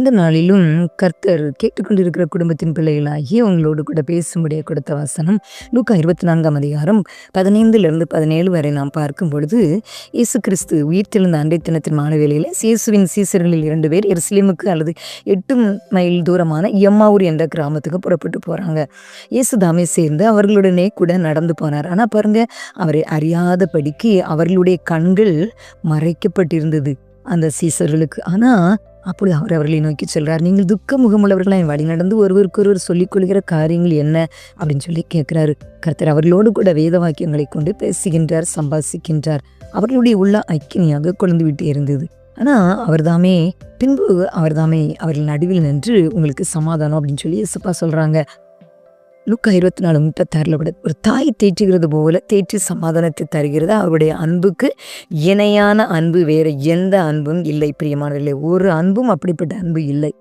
இந்த நாளிலும் கர்த்தர் கேட்டுக்கொண்டிருக்கிற குடும்பத்தின் பிள்ளைகளாகிய உங்களோடு கூட பேசும்படியாக கொடுத்த வசனம் லூக்கா 24ஆம் அதிகாரம் 15-17 வரை நாம் பார்க்கும் பொழுது, இயேசு கிறிஸ்து உயிர்த்தெழுந்த அன்றைய தினத்தின் மாலை வேளையில் இயேசுவின் சீசர்களில் 2 பேர் எருசலேமுக்கு அல்லது 8 மைல் தூரமான எம்மாவூர் என்ற கிராமத்துக்கு புறப்பட்டு போகிறாங்க. இயேசு தாமே சேர்ந்து அவர்களுடனே கூட நடந்து போனார். ஆனால் பாருங்க, அவரை அறியாதபடிக்கு அவர்களுடைய கண்கள் மறைக்கப்பட்டிருந்தது அந்த சீசர்களுக்கு. ஆனால் அப்படி அவர் அவர்களை நோக்கி சொல்றார், நீங்கள் துக்க முகமுள்ளவர்களாய் வழி நடந்து ஒருவருக்கொருவர் சொல்லிக் கொள்கிற காரியங்கள் என்ன அப்படின்னு சொல்லி கேட்கிறாரு. கர்த்தர் அவர்களோடு கூட வேத வாக்கியங்களை கொண்டு பேசுகின்றார், சம்பாசிக்கின்றார். அவர்களுடைய உள்ள அக்கினியாக கொழுந்து விட்டு இருந்தது. ஆனா பின்பு அவர்தாமே அவர்கள் நடுவில் நின்று உங்களுக்கு சமாதானம் அப்படின்னு சொல்லி இயேசுப்பா சொல்றாங்க. லூக்கா 24:36 ஒரு தாய் தேற்றுகிறது போல தேற்றி சமாதானத்தை தருகிறது. அவருடைய அன்புக்கு இணையான அன்பு வேற எந்த அன்பும் இல்லை. பிரியமானவர்களே, ஒரு அன்பும் அப்படிப்பட்ட அன்பு இல்லை.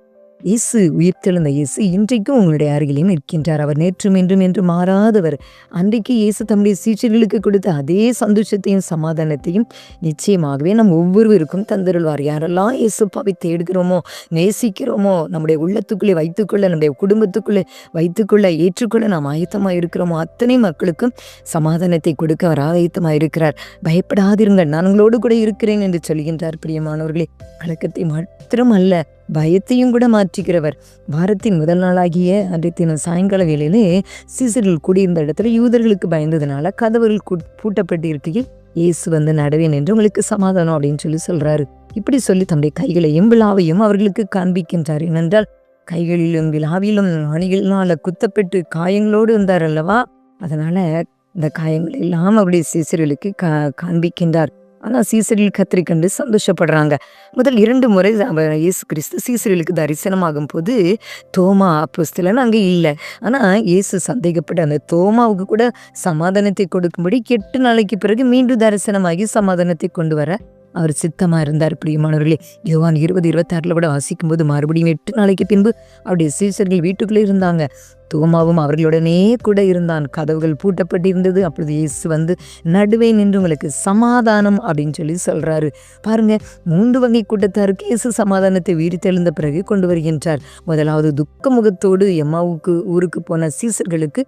இயேசு உயிர்த்தெழுந்த இயேசு இன்றைக்கும் உங்களுடைய அருகிலையும் இருக்கின்றார். அவர் நேற்றும் என்றும் என்று மாறாதவர். அன்றைக்கு இயேசு தம்முடைய சீடர்களுக்கு கொடுத்த அதே சந்தோஷத்தையும் சமாதானத்தையும் நிச்சயமாகவே நம் ஒவ்வொருவருக்கும் தந்தருள்வார். யாரெல்லாம் இயேசுப்பாவை தேடுகிறோமோ, நேசிக்கிறோமோ, நம்முடைய உள்ளத்துக்குள்ளே வைத்துக்கொள்ள, நம்முடைய குடும்பத்துக்குள்ளே வைத்துக்கொள்ள, ஏற்றுக்கொள்ள நாம் ஆயத்தமாக இருக்கிறோமோ அத்தனை மக்களுக்கும் சமாதானத்தை கொடுக்க அவர் ஆயத்தமாக இருக்கிறார். பயப்படாதிருங்கள், நான் உங்களோடு கூட இருக்கிறேன் என்று சொல்கின்றார். பிரியமானவர்களே, கலக்கத்தை மாத்திரம் அல்ல, பயத்தையும் கூட மாற்றிக்கிறவர். வாரத்தின் முதல் நாளாகிய அன்றைய தினம் சாயங்கால வேளையிலே சீசர்கள் கூடியிருந்த இடத்துல யூதர்களுக்கு பயந்ததுனால கதவுகள் பூட்டப்பட்டு இருக்கையில் இயேசு வந்து நடவேன் என்று உங்களுக்கு சமாதானம் அப்படின்னு சொல்றாரு. இப்படி சொல்லி தம்முடைய கைகளையும் விழாவையும் அவர்களுக்கு காண்பிக்கின்றார். ஏனென்றால் கைகளிலும் விழாவிலும் அணிகளினால குத்தப்பட்டு காயங்களோடு இருந்தார் அல்லவா. அதனால இந்த காயங்கள் எல்லாம் அவருடைய சீசர்களுக்கு காண்பிக்கின்றார். ஆனால் சீசர்கள் கத்தரை கண்டு சந்தோஷப்படுறாங்க. முதல் 2 முறை இயேசு கிறிஸ்து சீசர்களுக்கு தரிசனமாகும் போது தோமா அப்போஸ்தலன் அங்கே இல்லை. ஆனால் இயேசு சந்தேகப்பட்ட அந்த தோமாவுக்கு கூட சமாதானத்தை கொடுக்கும்படி 8 நாளைக்கு பிறகு மீண்டும் தரிசனமாகி சமாதானத்தை கொண்டு வர அவர் சித்தமாக இருந்தார். பிரியமானவர்களே, யோவான் 20:26 கூட வாசிக்கும் போது மறுபடியும் 8 நாளைக்கு பின்பு அவருடைய சீசர்கள் வீட்டுக்குள்ளே இருந்தாங்க. தோமாவும் அவர்களுடனே கூட இருந்தான். கதவுகள் பூட்டப்பட்டிருந்தது. அப்பொழுது இயேசு வந்து நடுவே நின்று உங்களுக்கு சமாதானம் அப்படின்னு சொல்றாரு. பாருங்க, 3 வகை கூட்டத்தாருக்கு இயேசு சமாதானத்தை உயிர்த்தெழுந்த பிறகு கொண்டு வருகின்றார். முதலாவது துக்க முகத்தோடு எம்மாவுக்கு ஊருக்கு போன சீசர்களுக்கு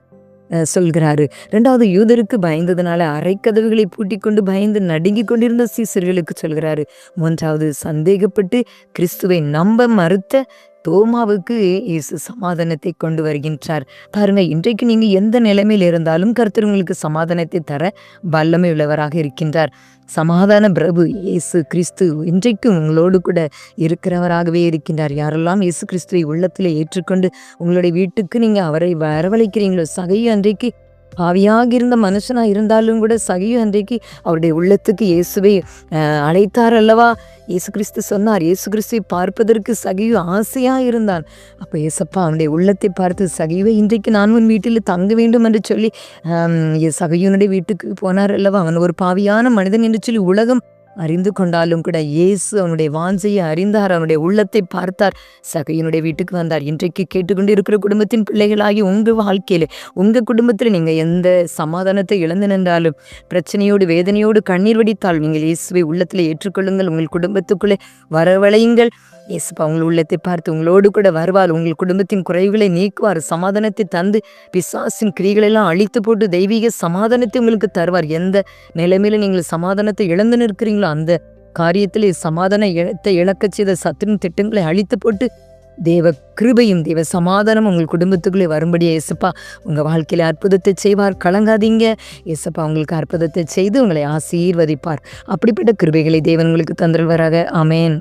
சொல்கிறாரு. 2வது யூதருக்கு பயந்ததுனால அரைக்கதவுகளை பூட்டி கொண்டு பயந்து நடுங்கி கொண்டிருந்த சீசர்களுக்கு சொல்கிறாரு. 3வது சந்தேகப்பட்டு கிறிஸ்துவை நம்ப மறுத்த தோமாவுக்கு இயேசு சமாதானத்தை கொண்டு வருகின்றார். பாருங்க, இன்றைக்கு நீங்க எந்த நிலைமையில் இருந்தாலும் கர்த்தர் உங்களுக்கு சமாதானத்தை தர வல்லமை உள்ளவராக இருக்கின்றார். சமாதான பிரபு இயேசு கிறிஸ்து இன்றைக்கும் உங்களோடு கூட இருக்கிறவராகவே இருக்கின்றார். யாரெல்லாம் இயேசு கிறிஸ்துவை உள்ளத்திலே ஏற்றுக்கொண்டு உங்களுடைய வீட்டுக்கு நீங்க அவரை வரவழைக்கிறீங்களோ, சகையு அன்றைக்கு பாவியாக இருந்த மனுஷனாக இருந்தாலும் கூட சகையு அன்றைக்கு அவருடைய உள்ளத்துக்கு இயேசுவை அழைத்தார் அல்லவா. இயேசு கிறிஸ்து சொன்னார், இயேசு கிறிஸ்துவை பார்ப்பதற்கு சகையு ஆசையாக இருந்தான். அப்போ இயேசப்பா அவனுடைய உள்ளத்தை பார்த்து சகையுவை இன்றைக்கு நான் உன் வீட்டில் தங்க வேண்டும் என்று சொல்லி சகையுனுடைய வீட்டுக்கு போனார் அல்லவா. அவன் ஒரு பாவியான மனிதன் என்று சொல்லி உலகம் அறிந்து கொண்டாலும் கூட இயேசு அவனுடைய வாஞ்சையை அறிந்தார், அவனுடைய உள்ளத்தை பார்த்தார், சகையினுடைய வீட்டுக்கு வந்தார். இன்றைக்கு கேட்டுக்கொண்டு இருக்கிற குடும்பத்தின் பிள்ளைகளாகி உங்கள் வாழ்க்கையில, உங்கள் குடும்பத்தில் நீங்கள் எந்த சமாதானத்தை இழந்து நின்றாலும், பிரச்சனையோடு வேதனையோடு கண்ணீர் வடித்தால் நீங்கள் இயேசுவை உள்ளத்தில் ஏற்றுக்கொள்ளுங்கள். உங்கள் குடும்பத்துக்குள்ளே வரவழையுங்கள். இயேசுப்பா உங்கள் உள்ளத்தை பார்த்து உங்களோடு கூட வருவார். உங்கள் குடும்பத்தின் குறைவுகளை நீக்குவார். சமாதானத்தை தந்து பிசாசின் கிரிகளெல்லாம் அழித்து போட்டு தெய்வீக சமாதானத்தை உங்களுக்கு தருவார். எந்த நிலைமையில நீங்கள் சமாதானத்தை இழந்து நிற்கிறீங்களோ அந்த காரியத்திலே சமாதானத்தை இழக்கச் செய்த சத்துருவின் திட்டங்களை அழித்து போட்டு தேவ கிருபையும் தேவ சமாதானம் உங்கள் குடும்பத்துக்குள்ளே வரும்படி இயேசுப்பா உங்கள் வாழ்க்கையில் அற்புதத்தை செய்வார். கலங்காதீங்க, இயேசுப்பா உங்களுக்கு அற்புதத்தை செய்து உங்களை ஆசீர்வதிப்பார். அப்படிப்பட்ட கிருபைகளை தேவன் உங்களுக்கு தந்தருள்வாராக. ஆமேன்.